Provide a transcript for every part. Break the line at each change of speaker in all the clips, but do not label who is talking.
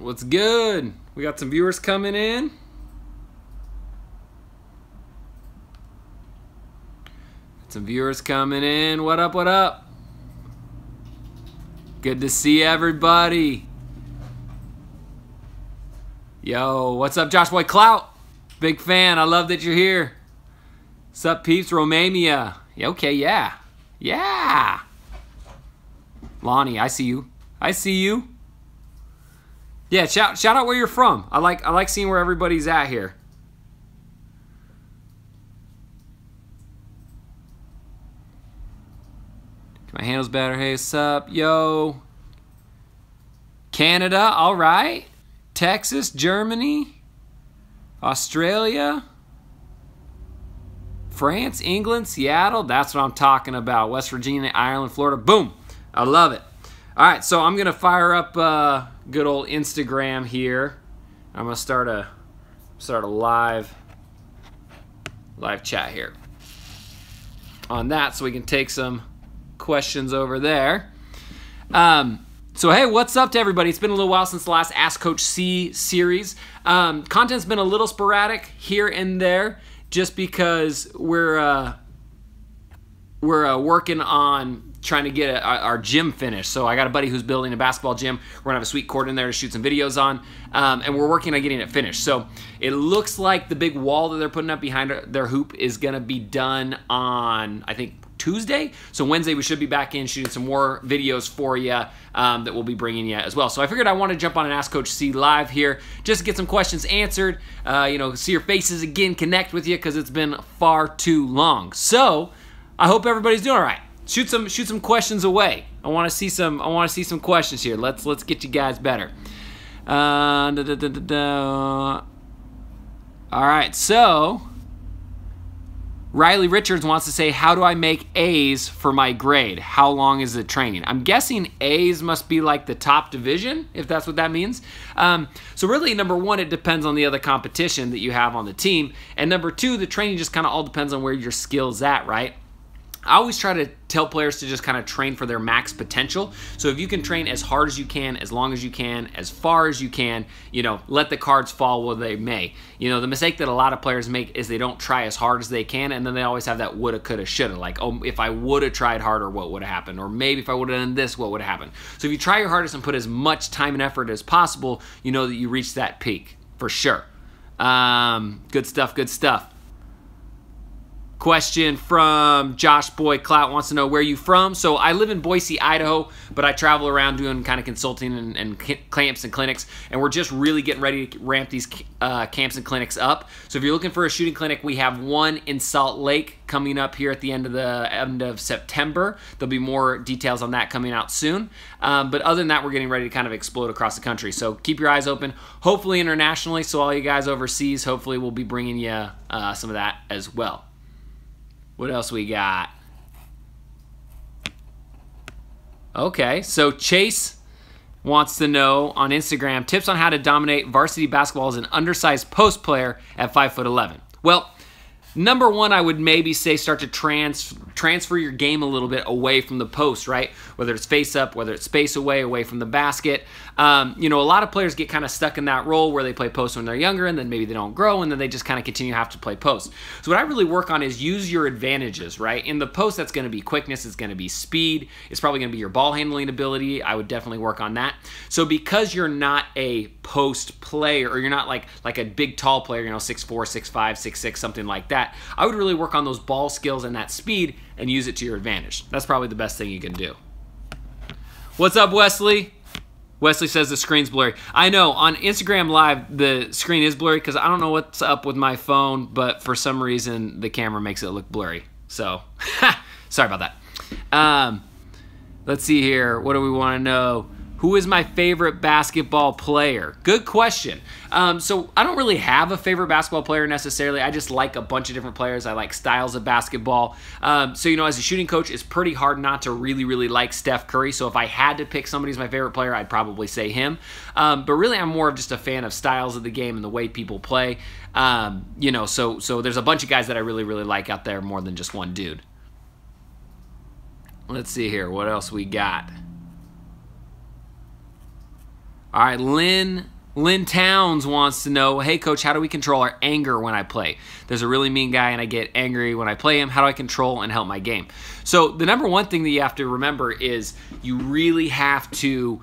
What's good? We got some viewers coming in. Some viewers coming in. What up, what up? Good to see everybody. Yo, what's up, Josh Boy Clout? Big fan. I love that you're here. What's up, peeps? Romania. Okay, yeah. Yeah. Lonnie, I see you. I see you. Yeah, shout out where you're from. I like seeing where everybody's at here. My handle's better. Hey, what's up? Yo. Canada, all right. Texas, Germany, Australia, France, England, Seattle. That's what I'm talking about. West Virginia, Ireland, Florida. Boom. I love it. All right, so I'm going to fire up good old Instagram here. I'm going to start a live chat here on that so we can take some questions over there. So hey, what's up to everybody? It's been a little while since the last Ask Coach C series. Content's been a little sporadic here and there just because we're working on trying to get our gym finished. So I got a buddy who's building a basketball gym. We're gonna have a sweet court in there to shoot some videos on, and we're working on getting it finished. So it looks like the big wall that they're putting up behind their hoop is gonna be done on, I think, Tuesday. So Wednesday we should be back in shooting some more videos for you that we'll be bringing you as well. So I figured I want to jump on an Ask Coach C live here just to get some questions answered, see your faces again, connect with you because it's been far too long. So I hope everybody's doing all right. Shoot some questions away. I want to see some questions here. Let's get you guys better. All right, so Riley Richards wants to say, how do I make A's for my grade? How long is the training? I'm guessing A's must be like the top division, if that's what that means. So really, number one, it depends on the other competition that you have on the team. And number two, the training just kind of all depends on where your skill's at, right? I always try to tell players to just kind of train for their max potential. So if you can train as hard as you can, as long as you can, as far as you can, let the cards fall where they may. The mistake that a lot of players make is they don't try as hard as they can, and then they always have that woulda, coulda, shoulda. Like, oh, if I would have tried harder, what would have happened? Or maybe if I would have done this, what would have happened? So if you try your hardest and put as much time and effort as possible, you know that you reach that peak, for sure. Good stuff, good stuff. Question from Josh Boy Clout wants to know, where are you from? So I live in Boise, Idaho, but I travel around doing kind of consulting and camps and clinics, and we're just really getting ready to ramp these camps and clinics up. So if you're looking for a shooting clinic, we have one in Salt Lake coming up here at the end of September. There'll be more details on that coming out soon. But other than that, we're getting ready to kind of explode across the country. So keep your eyes open, hopefully internationally. So all you guys overseas, hopefully we'll be bringing you some of that as well. What else we got? Okay, so Chase wants to know on Instagram, tips on how to dominate varsity basketball as an undersized post player at 5'11". Well, number one, I would maybe say start to transfer your game a little bit away from the post, right? Whether it's face up, whether it's space away from the basket. A lot of players get kind of stuck in that role where they play post when they're younger, and then maybe they don't grow, and then they just kind of continue to have to play post. So what I really work on is use your advantages, right? In the post, that's going to be quickness, it's going to be speed, it's probably going to be your ball handling ability. I would definitely work on that. So because you're not a post player, or you're not like a big tall player, 6'4", 6'5", 6'6", something like that, I would really work on those ball skills and that speed and use it to your advantage. That's probably the best thing you can do. What's up, Wesley? Wesley says the screen's blurry. I know, on Instagram Live, the screen is blurry because I don't know what's up with my phone, but for some reason, the camera makes it look blurry. So, sorry about that. Let's see here. What do we want to know? Who is my favorite basketball player? Good question. So I don't really have a favorite basketball player necessarily. I just like a bunch of different players. I like styles of basketball. As a shooting coach, it's pretty hard not to really like Steph Curry. So if I had to pick somebody as my favorite player, I'd probably say him. But really, I'm more of just a fan of styles of the game and the way people play. So there's a bunch of guys that I really like out there more than just one dude. Let's see here. What else we got? All right, Lynn Lynn Towns wants to know, hey coach, how do we control our anger when I play? There's a really mean guy and I get angry when I play him. How do I control and help my game? So the number one thing that you have to remember is you really have to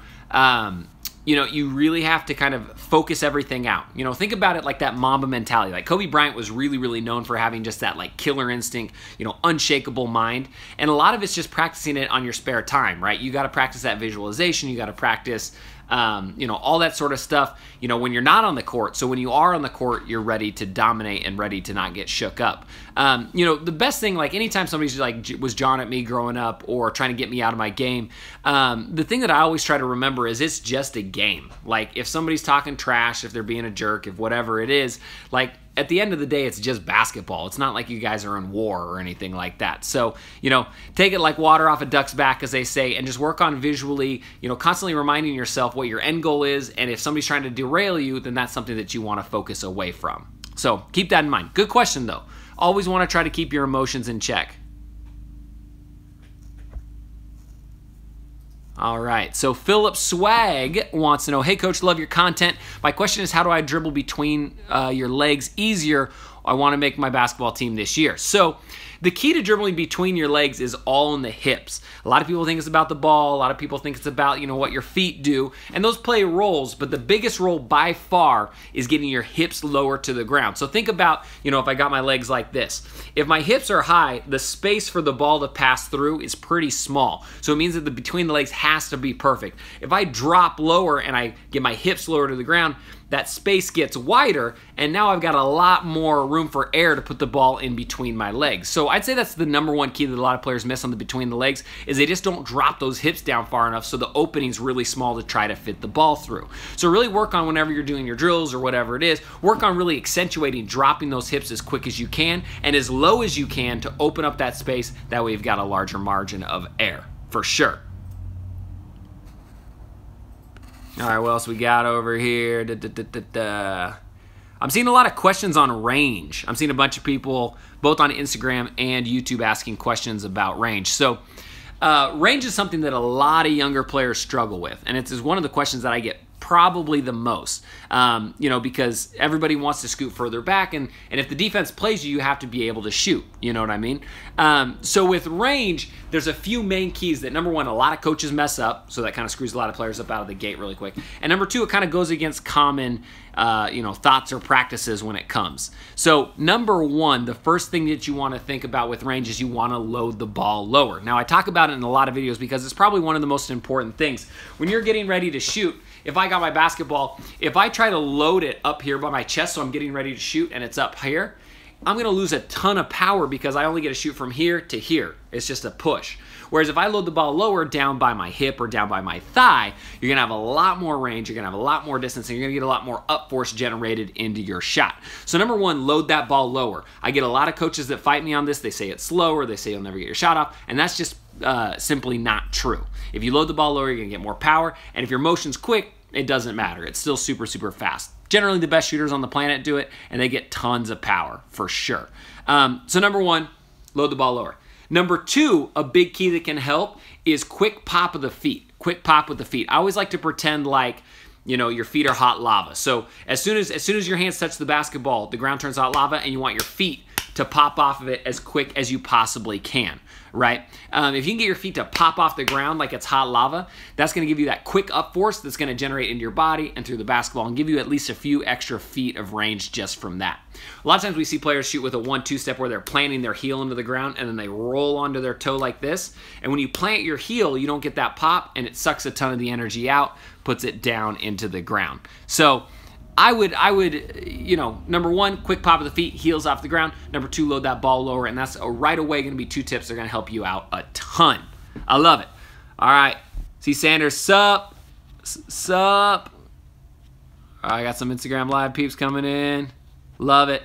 you really have to kind of focus everything out. Think about it like that Mamba mentality. Like Kobe Bryant was really, really known for having just that like killer instinct, unshakable mind. And a lot of it's just practicing it on your spare time, right? You got to practice that visualization. You got to practice, all that sort of stuff, when you're not on the court. So when you are on the court, you're ready to dominate and ready to not get shook up. The best thing, like anytime somebody's like was jawing at me growing up or trying to get me out of my game, the thing that I always try to remember is it's just a game. Like if somebody's talking trash, if they're being a jerk, if whatever it is, like at the end of the day, it's just basketball. It's not like you guys are in war or anything like that. So, take it like water off a duck's back, as they say, and just work on visually, constantly reminding yourself what your end goal is. And if somebody's trying to derail you, then that's something that you want to focus away from. So keep that in mind. Good question, though. Always want to try to keep your emotions in check. All right, so Philip Swag wants to know, hey coach, love your content. My question is, how do I dribble between your legs easier? I want to make my basketball team this year. So the key to dribbling between your legs is all in the hips. A lot of people think it's about the ball. A lot of people think it's about, what your feet do. And those play roles, but the biggest role by far is getting your hips lower to the ground. So think about, if I got my legs like this. If my hips are high, the space for the ball to pass through is pretty small. So it means that the between the legs has to be perfect. If I drop lower and I get my hips lower to the ground, that space gets wider, and now I've got a lot more room for air to put the ball in between my legs. So I'd say that's the number one key that a lot of players miss on the between the legs, is they just don't drop those hips down far enough so the opening's really small to try to fit the ball through. So really work on, whenever you're doing your drills or whatever it is, work on really accentuating dropping those hips as quick as you can and as low as you can to open up that space. That way you've got a larger margin of air, for sure. All right, what else we got over here? I'm seeing a lot of questions on range. I'm seeing a bunch of people, both on Instagram and YouTube, asking questions about range. So range is something that a lot of younger players struggle with, and it's one of the questions that I get probably the most, because everybody wants to scoot further back, and if the defense plays you, you have to be able to shoot, you know what I mean? So with range, there's a few main keys that, number one, a lot of coaches mess up, so that kind of screws a lot of players up out of the gate really quick, and number two, it kind of goes against common thoughts or practices when it comes. So number one, the first thing that you want to think about with range is you want to load the ball lower. Now I talk about it in a lot of videos because it's probably one of the most important things. When you're getting ready to shoot, if I got my basketball, if I try to load it up here by my chest so I'm getting ready to shoot and it's up here, I'm going to lose a ton of power because I only get to shoot from here to here. It's just a push. Whereas if I load the ball lower down by my hip or down by my thigh, you're going to have a lot more range, you're going to have a lot more distance, and you're going to get a lot more up force generated into your shot. So number one, load that ball lower. I get a lot of coaches that fight me on this. They say it's slower, they say you'll never get your shot off, and that's just simply not true. If you load the ball lower, you're going to get more power, and if your motion's quick, it doesn't matter. It's still super, super fast. Generally, the best shooters on the planet do it, and they get tons of power, for sure. So number one, load the ball lower. Number two, a big key that can help is quick pop of the feet. Quick pop with the feet. I always like to pretend like, your feet are hot lava. So as soon as your hands touch the basketball, the ground turns hot lava, and you want your feet to pop off of it as quick as you possibly can, right? If you can get your feet to pop off the ground like it's hot lava, that's going to give you that quick up force that's going to generate into your body and through the basketball and give you at least a few extra feet of range just from that. A lot of times we see players shoot with a 1-2 step where they're planting their heel into the ground and then they roll onto their toe like this. And when you plant your heel, you don't get that pop and it sucks a ton of the energy out, puts it down into the ground. So I would, number one, quick pop of the feet, heels off the ground. Number two, load that ball lower, and that's right away going to be two tips that are going to help you out a ton. I love it. All right, see Sanders, sup. All right, I got some Instagram Live peeps coming in. Love it.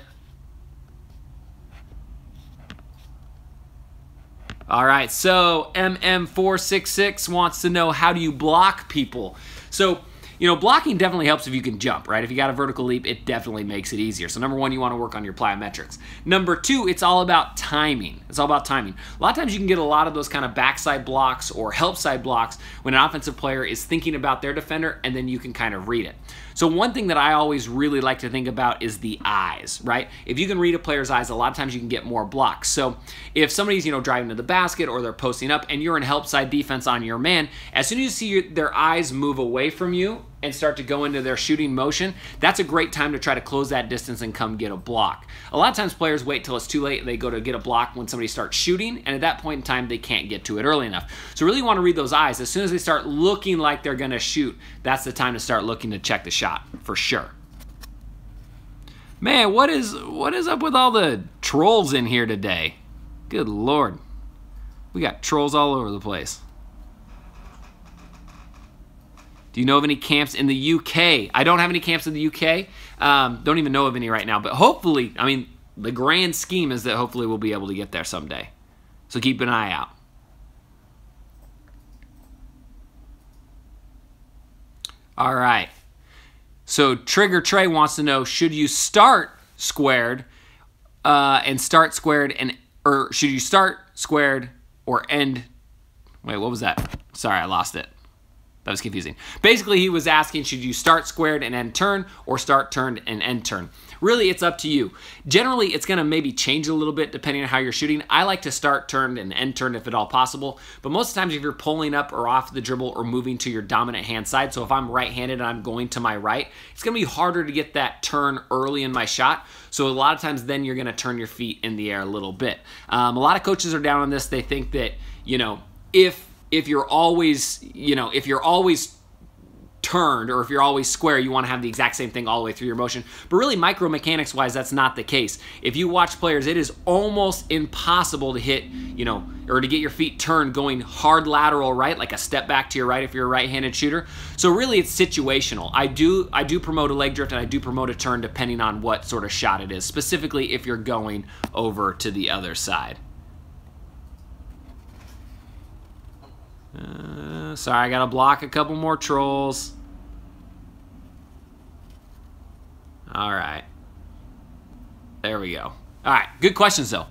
All right, so MM466 wants to know, how do you block people? So blocking definitely helps if you can jump, right? If you got a vertical leap, it definitely makes it easier. So number one, you want to work on your plyometrics. Number two, it's all about timing. It's all about timing. A lot of times you can get a lot of those kind of backside blocks or help side blocks when an offensive player is thinking about their defender, and then you can kind of read it. So one thing that I always really like to think about is the eyes, right? If you can read a player's eyes, a lot of times you can get more blocks. So if somebody's, driving to the basket or they're posting up and you're in help side defense on your man, as soon as you see their eyes move away from you and start to go into their shooting motion, that's a great time to try to close that distance and come get a block. A lot of times players wait till it's too late. They go to get a block when somebody starts shooting, and at that point in time, they can't get to it early enough. So really want to read those eyes. As soon as they start looking like they're going to shoot, that's the time to start looking to check the shot, for sure. Man, what is up with all the trolls in here today? Good Lord. We got trolls all over the place. Do you know of any camps in the UK? I don't have any camps in the UK. Don't even know of any right now. But hopefully, the grand scheme is that hopefully we'll be able to get there someday. So keep an eye out. All right. So Trigger Trey wants to know, should you start squared or should you start squared or end? Wait, what was that? Sorry, I lost it. That was confusing. Basically, he was asking, should you start squared and end turn or start turned and end turn? Really, it's up to you. Generally, it's going to maybe change a little bit depending on how you're shooting. I like to start turned and end turned if at all possible. But most of the times, if you're pulling up or off the dribble or moving to your dominant hand side, so if I'm right-handed and I'm going to my right, it's going to be harder to get that turn early in my shot. So a lot of times then you're going to turn your feet in the air a little bit. A lot of coaches are down on this. They think that, if you're always, turned or if you're always square, you want to have the exact same thing all the way through your motion. But really, micromechanics wise, that's not the case. If you watch players, it is almost impossible to hit, or to get your feet turned going hard lateral right, like a step back to your right if you're a right-handed shooter. So really, it's situational. I do promote a leg drift and I do promote a turn depending on what sort of shot it is, specifically if you're going over to the other side. Sorry, I gotta block a couple more trolls. All right. There we go. All right, good questions though.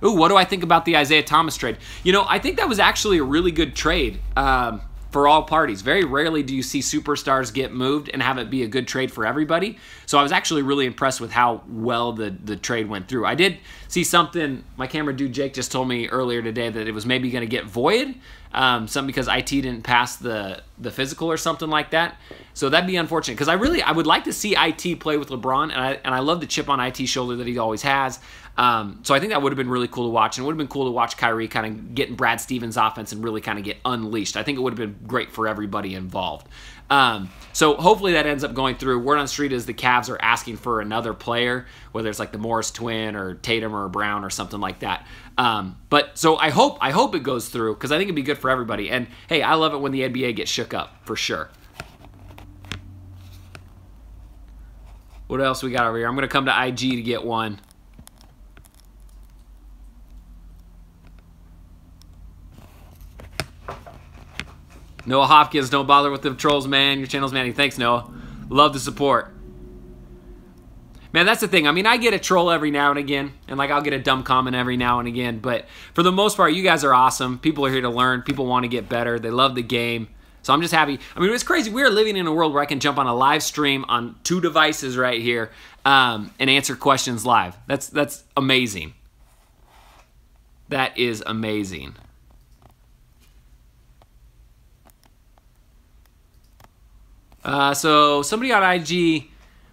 Ooh, what do I think about the Isaiah Thomas trade? I think that was actually a really good trade for all parties. Very rarely do you see superstars get moved and have it be a good trade for everybody. So I was actually really impressed with how well the trade went through. I did see something, my camera dude Jake just told me earlier today that it was maybe going to get voided, something because IT didn't pass the physical or something like that. So that'd be unfortunate because I would like to see IT play with LeBron, and I love the chip on IT's shoulder that he always has. So I think that would have been really cool to watch, and it would have been cool to watch Kyrie kind of get in Brad Stevens' offense and really kind of get unleashed. I think it would have been great for everybody involved. So hopefully that ends up going through. Word on the street is the Cavs are asking for another player, whether it's like the Morris twin or Tatum or Brown or something like that. But so I hope it goes through because I think it'd be good for everybody. And hey, I love it when the NBA gets shook up for sure. What else we got over here? I'm going to come to IG to get one. Noah Hopkins, don't bother with the trolls, man. Your channel's manny. Thanks, Noah. Love the support. Man, that's the thing. I get a troll every now and again, and I'll get a dumb comment every now and again, but for the most part, you guys are awesome. People are here to learn. People want to get better. They love the game. So I'm just happy. It's crazy. We are living in a world where I can jump on a live stream on 2 devices right here and answer questions live. That's amazing. That is amazing. So somebody on IG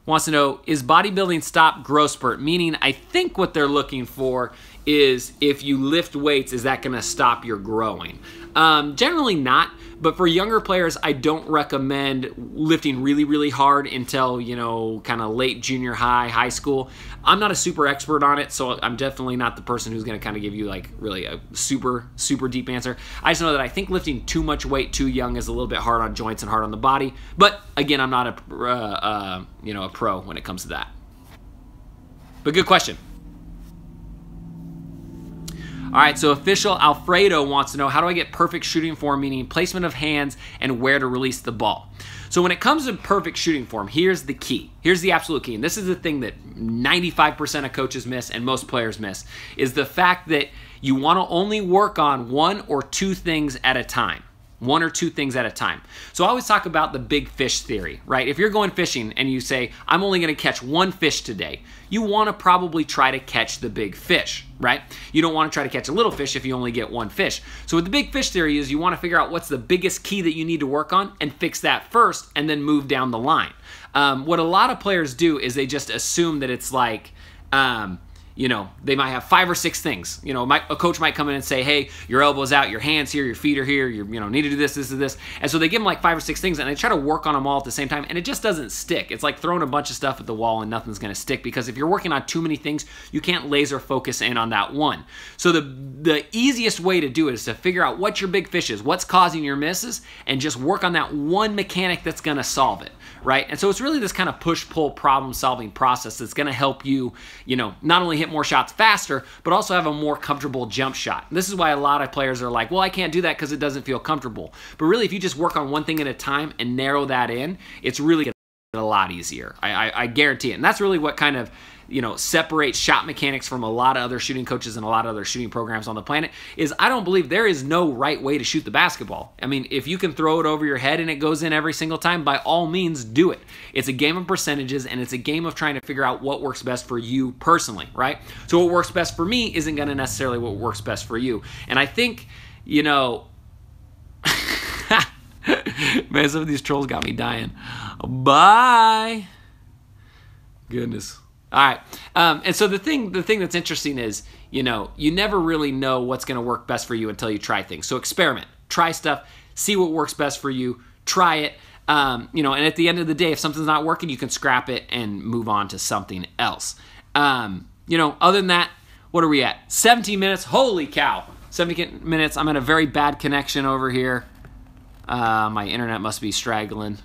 wants to know, is bodybuilding stop growth spurt? Meaning, I think what they're looking for is if you lift weights, is that going to stop your growing? Generally not, but for younger players, I don't recommend lifting really, really hard until, kind of late junior high school. I'm not a super expert on it, so I'm definitely not the person who's going to kind of give you really a super, super deep answer. I just know that I think lifting too much weight too young is a little bit hard on joints and hard on the body. But again, I'm not a pro when it comes to that. But good question. All right, so official Alfredo wants to know, how do I get perfect shooting form, meaning placement of hands and where to release the ball? So when it comes to perfect shooting form, here's the key. Here's the absolute key, and this is the thing that 95% of coaches miss and most players miss, is the fact that you want to only work on one or two things at a time. One or two things at a time. So I always talk about the big fish theory, right? If you're going fishing and you say, I'm only going to catch one fish today, you want to probably try to catch the big fish, right? You don't want to try to catch a little fish if you only get one fish. So with the big fish theory is you want to figure out what's the biggest key that you need to work on and fix that first and then move down the line. What a lot of players do is they just assume that it's like, you know, they might have 5 or 6 things. You know, a coach might come in and say, hey, your elbow's out, your hand's here, your feet are here, you need to do this, this, and this. And so they give them like 5 or 6 things and they try to work on them all at the same time, and it just doesn't stick. It's like throwing a bunch of stuff at the wall and nothing's going to stick, because if you're working on too many things, you can't laser focus in on that one. So the easiest way to do it is to figure out what your big fish is, what's causing your misses, and just work on that one mechanic that's going to solve it, right? And so it's really this kind of push-pull problem-solving process that's going to help you, not only hit more shots faster, but also have a more comfortable jump shot. This is why a lot of players are like, well, I can't do that because it doesn't feel comfortable. But really, if you just work on one thing at a time and narrow that in, it's really going to be a lot easier. I guarantee it. And that's really what kind of separates shot mechanics from a lot of other shooting coaches and a lot of other shooting programs on the planet, is I don't believe there is no right way to shoot the basketball. I mean, if you can throw it over your head and it goes in every single time, by all means do it. It's a game of percentages, and it's a game of trying to figure out what works best for you personally, right? So what works best for me isn't going to necessarily what works best for you. And I think, man, some of these trolls got me dying. Bye. Goodness. All right, and so the thing that's interesting is, you never really know what's going to work best for you until you try things. So experiment, try stuff, see what works best for you, try it, and at the end of the day, if something's not working, you can scrap it and move on to something else. Other than that, what are we at? 17 minutes, holy cow, 17 minutes. I'm at a very bad connection over here. My internet must be straggling.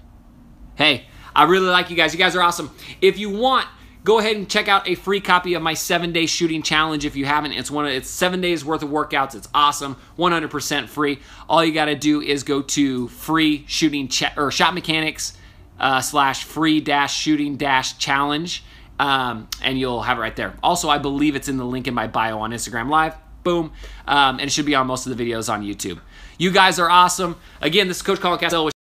Hey, I really like you guys. You guys are awesome. If you want, go ahead and check out a free copy of my 7-day shooting challenge if you haven't. It's 7 days worth of workouts. It's awesome, 100% free. All you got to do is go to free shooting shot mechanics / free shooting challenge, and you'll have it right there. Also, I believe it's in the link in my bio on Instagram Live. Boom, and it should be on most of the videos on YouTube. You guys are awesome. Again, this is Coach Colin Castell.